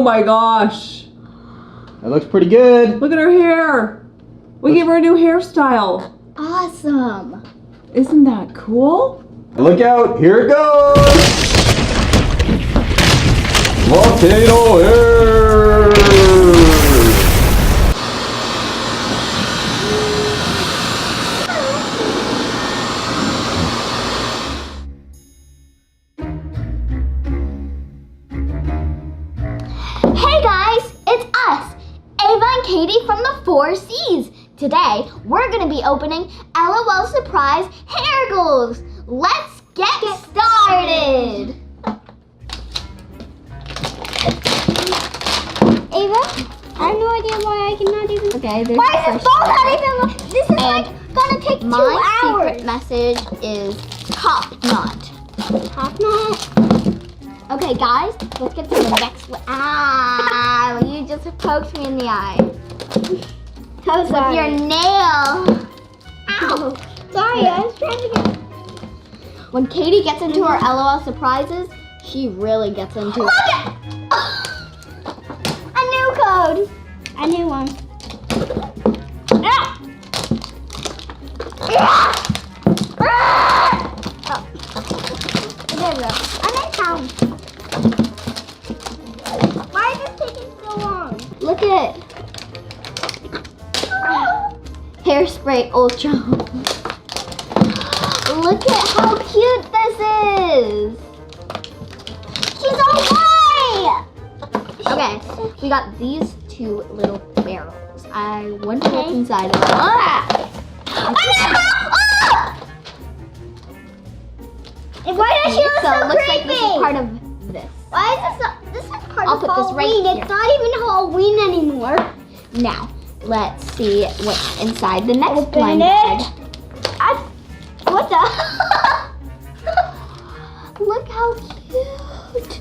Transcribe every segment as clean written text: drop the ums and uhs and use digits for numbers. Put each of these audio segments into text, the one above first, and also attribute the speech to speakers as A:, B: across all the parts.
A: my gosh.
B: That looks pretty good.
A: Look at her hair. We gave her a new hairstyle.
C: Awesome.
A: Isn't that cool?
B: Look out, here it goes. Volcano hair.
C: Hey guys, it's us, Ava and Katie from the 4Cs. Today, we're gonna be opening LOL Surprise Hairgoals. Let's get started. Ava, I have no idea why I cannot even. Okay, there's why is this ball not even? This is like gonna take 2 hours. My secret message is top knot. Top knot. Okay, guys, let's get to the next one. Ah, you just poked me in the eye. With your nail. Ow. Sorry, I was trying to get. When Katie gets into her LOL surprises, she really gets into it. A new code. A new one. Ah. Oh. There we go. I'm in town. Why is this taking so long? Look at it. Hairspray Ultra. Look at how cute this is. She's away. Okay, we got these 2 little barrels. I wonder what's inside of them. Ah! Why does she look so creepy? Looks like this is part of this. Why is this? This is part of Halloween. It's not even Halloween anymore. Now, let's see what's inside the next blind bag. What the? Look how cute.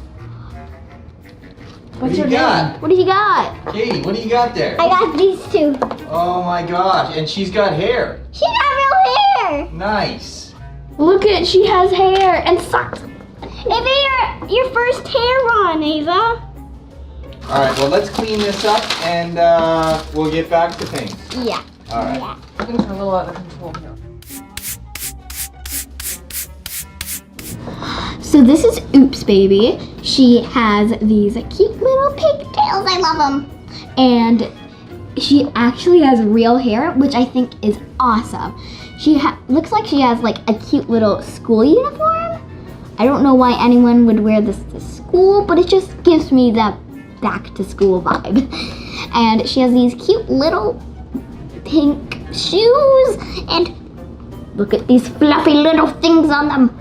B: What do you got?
C: What do you got?
B: Katie, what do you got there?
C: I got these 2.
B: Oh my gosh, and she's got hair.
C: She got real hair.
B: Nice.
A: Look at, she has hair and socks.
C: Ava, your first hair on, Ava.
B: All right, well, let's clean this up and we'll get back to things.
C: Yeah.
B: All right.
C: Yeah.
A: Things are a little out of control here.
C: So this is Oops Baby. She has these cute little pigtails. I love them. And she actually has real hair, which I think is awesome. She looks like she has like a cute little school uniform. I don't know why anyone would wear this to school, but it just gives me that back to school vibe. And she has these cute little pink shoes, and look at these fluffy little things on them.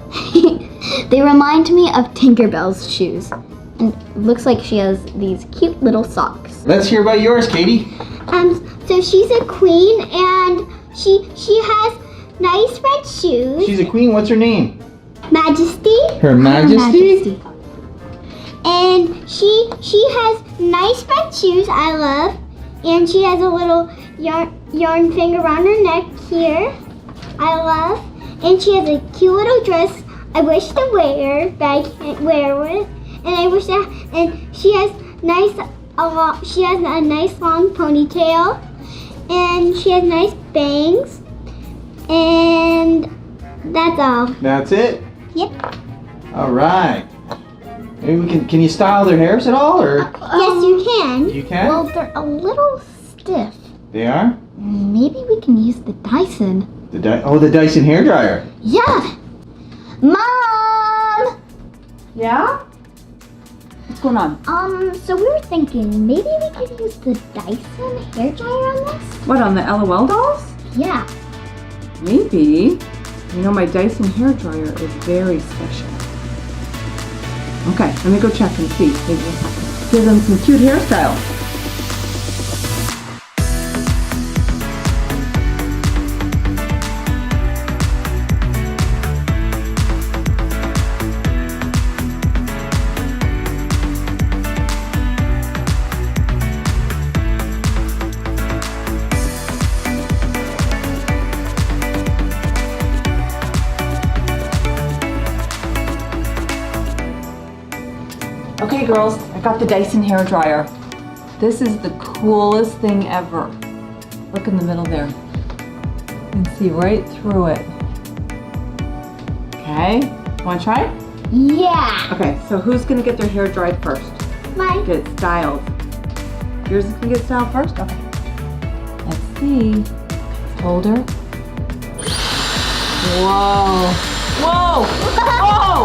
C: They remind me of Tinkerbell's shoes. And it looks like she has these cute little socks.
B: Let's hear about yours, Katie.
C: So she's a queen, and she has nice red shoes.
B: She's a queen. What's her name?
C: Majesty.
B: Her Majesty?
C: And she has nice red shoes, I love. And she has a little yarn thing around her neck here, I love. And she has a cute little dress I wish to wear, but I can't wear it. And I wish that, and she has a nice long ponytail. And she has nice bangs. And that's all.
B: That's it?
C: Yep.
B: All right. Maybe we can you style their hairs at all, or?
C: Yes, you can.
B: You can?
C: Well, they're a little stiff.
B: They are?
C: Maybe we can use the Dyson.
B: The Dyson Hairdryer.
C: Yeah. Mom!
A: Yeah? What's going on?
C: So we were thinking maybe we could use the Dyson Hairdryer on this?
A: What, on the LOL dolls?
C: Yeah.
A: Maybe. You know, my Dyson Hairdryer is very special. Okay, let me go check and see. Maybe give them some cute hairstyles. Okay, girls, I got the Dyson Hairdryer. This is the coolest thing ever. Look in the middle there. You can see right through it. Okay, wanna try?
C: Yeah.
A: Okay, so who's gonna get their hair dried first?
C: Mine.
A: Get it styled. Yours is gonna get styled first? Okay. Let's see. Hold her. Whoa. Whoa! Whoa!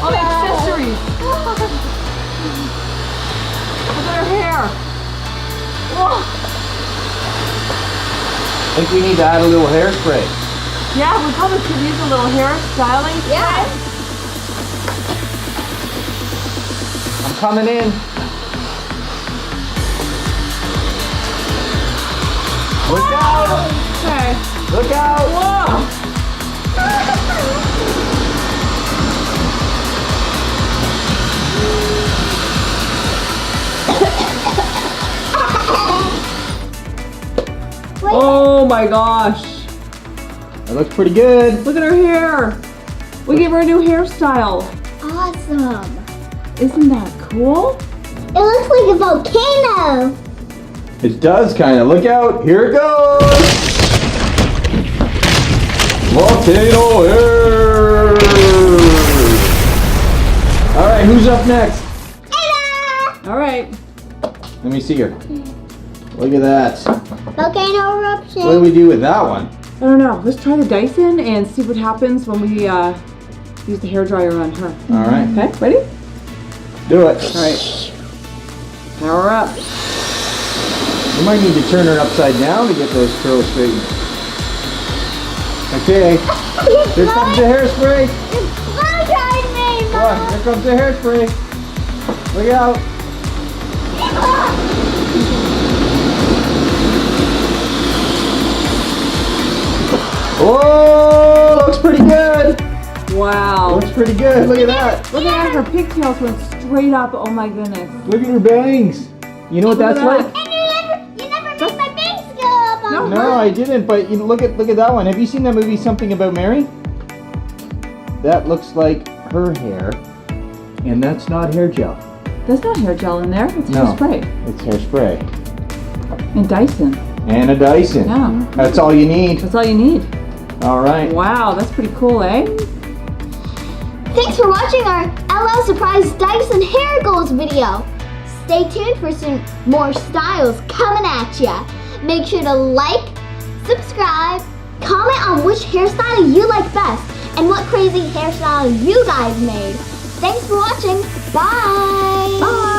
A: All the accessories! Look at her hair! Whoa!
B: I think we need to add a little hairspray.
A: Yeah, we probably could use a little hair styling spray.
C: Yeah.
B: I'm coming in. Look out!
A: Okay.
B: Look out!
A: Whoa! Oh my gosh.
B: That looks pretty good.
A: Look at her hair. We gave her a new hairstyle.
C: Awesome.
A: Isn't that cool?
C: It looks like a volcano.
B: It does kind of. Look out. Here it goes. Volcano hair. All right, who's up next?
A: All right.
B: Let me see her. Look at that.
C: Volcano eruption.
B: What do we do with that one?
A: I don't know. Let's try the Dyson and see what happens when we use the hairdryer on her.
B: All right.
A: Okay, ready?
B: Do it.
A: All right. Power up.
B: You might need to turn her upside down to get those curls straightened. Okay. Here comes the hairspray.
C: Mom tried me,
B: Come on, here comes the hairspray. Look out. Whoa, looks pretty good.
A: Wow.
B: Looks pretty good. Look at that.
A: Look at that. Her pigtails went straight up. Oh my goodness.
B: Look at her bangs. You know what
A: Look at
B: that's like?
C: And you never made my bangs go up on
A: No.
C: me.
B: No, I didn't. But you know, look at that one. Have you seen that movie Something About Mary? That looks like her hair, and that's not hair gel.
A: There's not hair gel in there. It's
B: No.
A: hairspray.
B: It's hairspray
A: And Dyson.
B: and a Dyson.
A: Yeah.
B: That's all you need.
A: That's all you need.
B: All right.
A: Wow, that's pretty cool, eh?
C: Thanks for watching our LL Surprise Dyson Hairgoals video. Stay tuned for some more styles coming at ya. Make sure to like, subscribe, comment on which hairstyle you like best and what crazy hairstyle you guys made. Thanks for watching. Bye.
A: Bye.